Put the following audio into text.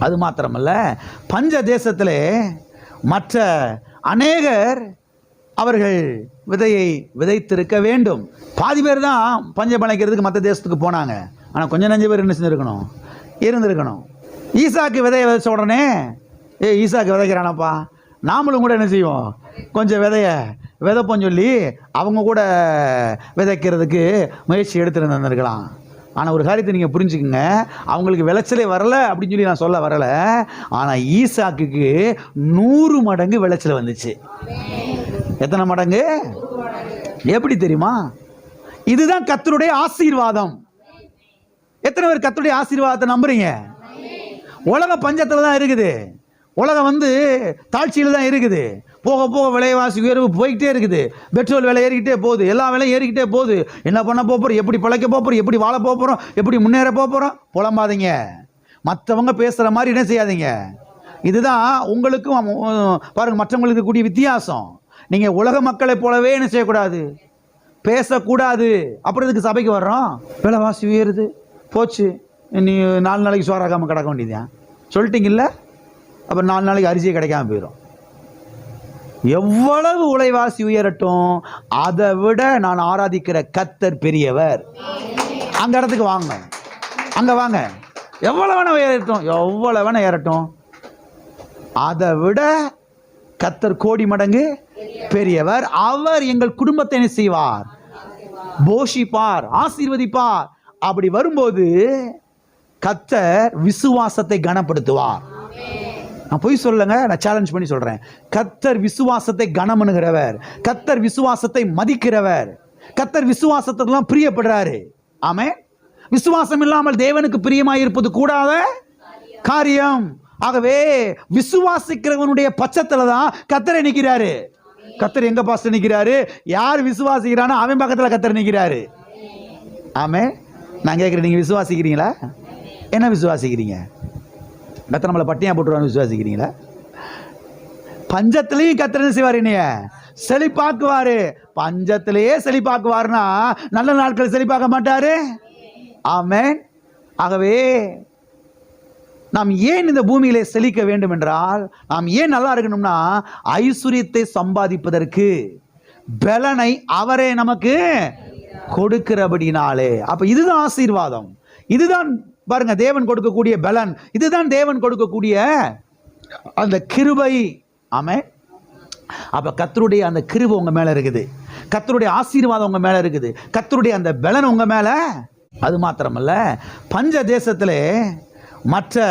அது மாத்திரமல்ல, பஞ்ச தேசத்திலே மற்ற அநேகர் அவர்கள் விதையை விதைத்திருக்க வேண்டும். பாதி பேர் தான் பஞ்சம் பிழைக்கிறதுக்கு மற்ற தேசத்துக்கு போனாங்க. ஆனால் கொஞ்சம் நஞ்சு பேர் என்ன செஞ்சுருக்கணும்? இருந்திருக்கணும். ஈசாக்கு விதையை விதைச்ச உடனே ஈசாக்கு விதைக்கிறானப்பா, நாமளும் கூட என்ன செய்வோம், கொஞ்சம் விதைப்போம் சொல்லி அவங்க கூட விதைக்கிறதுக்கு முயற்சி எடுத்துருந்துருக்கலாம். ஆனால் ஒரு காரியத்தை நீங்கள் புரிஞ்சுக்குங்க, அவங்களுக்கு விளைச்சலே வரலை அப்படின்னு சொல்லி நான் சொல்ல வரலை. ஆனால் ஈசாக்குக்கு 100 மடங்கு விளைச்சல் வந்துச்சு. எத்தனை மடங்கு? எப்படி தெரியுமா? இதுதான் கர்த்தருடைய ஆசீர்வாதம். எத்தனை பேர் கர்த்தருடைய ஆசீர்வாதத்தை நம்புறீங்க? உலகம் பஞ்சத்தில் தான் இருக்குது. உலகம் தாழ்ச்சியில் தான் இருக்குது. போக போக விலைவாசி உயர்வு போய்கிட்டே இருக்குது. பெட்ரோல் விலை ஏறிக்கிட்டே போகுது, எல்லா விலையும் ஏறிக்கிட்டே போகுது. என்ன பண்ண போகிறோம், எப்படி பிழைக்க போகிறோம், எப்படி வாழ போகிறோம், எப்படி முன்னேற போகிறோம்? புலம்பாதீங்க. மற்றவங்க பேசுகிற மாதிரி என்ன செய்யாதீங்க. இதுதான் உங்களுக்கும் பாருங்கள் மற்றவங்களுக்கு கூடிய வித்தியாசம். நீங்கள் உலக மக்களை போலவே என்ன செய்யக்கூடாது, பேசக்கூடாது. அப்புறம் இதுக்கு சபைக்கு வர்றோம், விலைவாசி உயருது, போச்சு, நீ 4 நாளைக்கு சோறாக்காமல் கிடக்க வேண்டியதான் சொல்லிட்டீங்கல்ல, அப்புறம் 4 நாளைக்கு அரிசியை கிடைக்காம போயிடும். எவ்வளவு விலைவாசி உயரட்டும், அதை விட நான் ஆராதிக்கிற கர்த்தர் பெரியவர். அந்த இடத்துக்கு வாங்க, அங்கே வாங்க. எவ்வளோ வேணா ஏறட்டும், எவ்வளோ வேணா ஏறட்டும், அதை விட கர்த்தர் கோடி மடங்கு பெரியவர். அவர் எங்கள் குடும்பத்தை என்ன செய்வார்? போஷிப்பார், ஆசீர்வதிப்பார். அப்படி வரும்போது கர்த்தர் விசுவாசத்தை கனப்படுத்துவார். நான் போய் சொல்லுங்க, நான் சேலஞ்ச் பண்ணி சொல்றேன். கர்த்தர் விசுவாசத்தை கனமனுகிறவர், கர்த்தர் விசுவாசத்தை மதிக்கிறவர், கர்த்தர் விசுவாசத்தெல்லாம் பிரியப்படுறாரு. ஆமென். விசுவாசம் இல்லாமல் தேவனுக்கு பிரியமாயிருப்பது கூடாத காரியம். ஆகவே விசுவாசிக்கிறவனுடைய பட்சத்துல தான் கர்த்தரை நிற்கிறாரு. கர்த்தர் எங்க பாஸ்டர் நிற்கிறாரு? யார் விசுவாசிக்கிறானோ அவன் பக்கத்துல கர்த்தர் நிற்கிறாரு. ஆமென். நான் கேட்கிறேன், நீங்க விசுவாசிக்கிறீங்களா? என்ன விசுவாசிக்கிறீங்க? கர்த்தர் நம்மளை பட்டியா போட்டுருவான்னு விசுவாசிக்கிறீங்களா? பஞ்சத்திலையும் கர்த்தர் என்ன செய்வார்? என்னைய செழிப்பாக்குவாரு. பஞ்சத்திலேயே செழிப்பாக்குவாருன்னா நல்ல நாட்கள் செழிப்பாக்க மாட்டாரு. ஆமென். ஆகவே நாம் ஏன் இந்த பூமியிலே செழிக்க வேண்டும் என்றால், நாம் ஏன் நல்லா இருக்கணும்னா, ஐஸ்வர்யத்தை சம்பாதிப்பதற்கு பலனை அவரே நமக்கு கொடுக்கிறபடினாலே. அப்ப இதுதான் ஆசீர்வாதம். இதுதான் பாருங்க தேவன் கொடுக்கக்கூடிய பலன். இதுதான் தேவன் கொடுக்கக்கூடிய அந்த கிருபை. ஆமென். அப்ப கர்த்தருடைய அந்த கிருபை உங்க மேல இருக்குது, கர்த்தருடைய ஆசீர்வாதம் உங்க மேல இருக்குது, கர்த்தருடைய அந்த பலன் உங்க மேல. அது மாத்திரமல்ல, பஞ்ச தேசத்திலே மற்ற